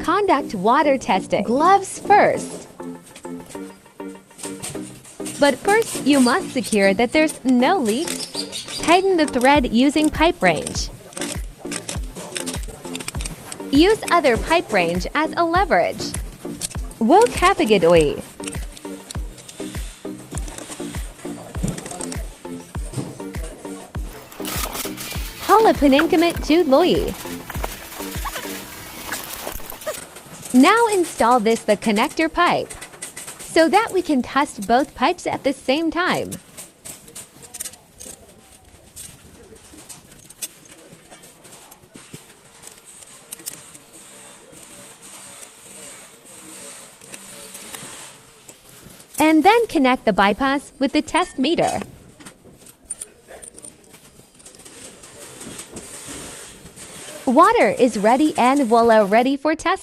Conduct water testing. Gloves first. But first, you must secure that there's no leak. Tighten the thread using pipe wrench. Use other pipe wrench as a leverage. Huwag hapigadoy. Halapaningkamit Jude. Now install the connector pipe so that we can test both pipes at the same time. And then connect the bypass with the test meter. Water is ready and voila, ready for test.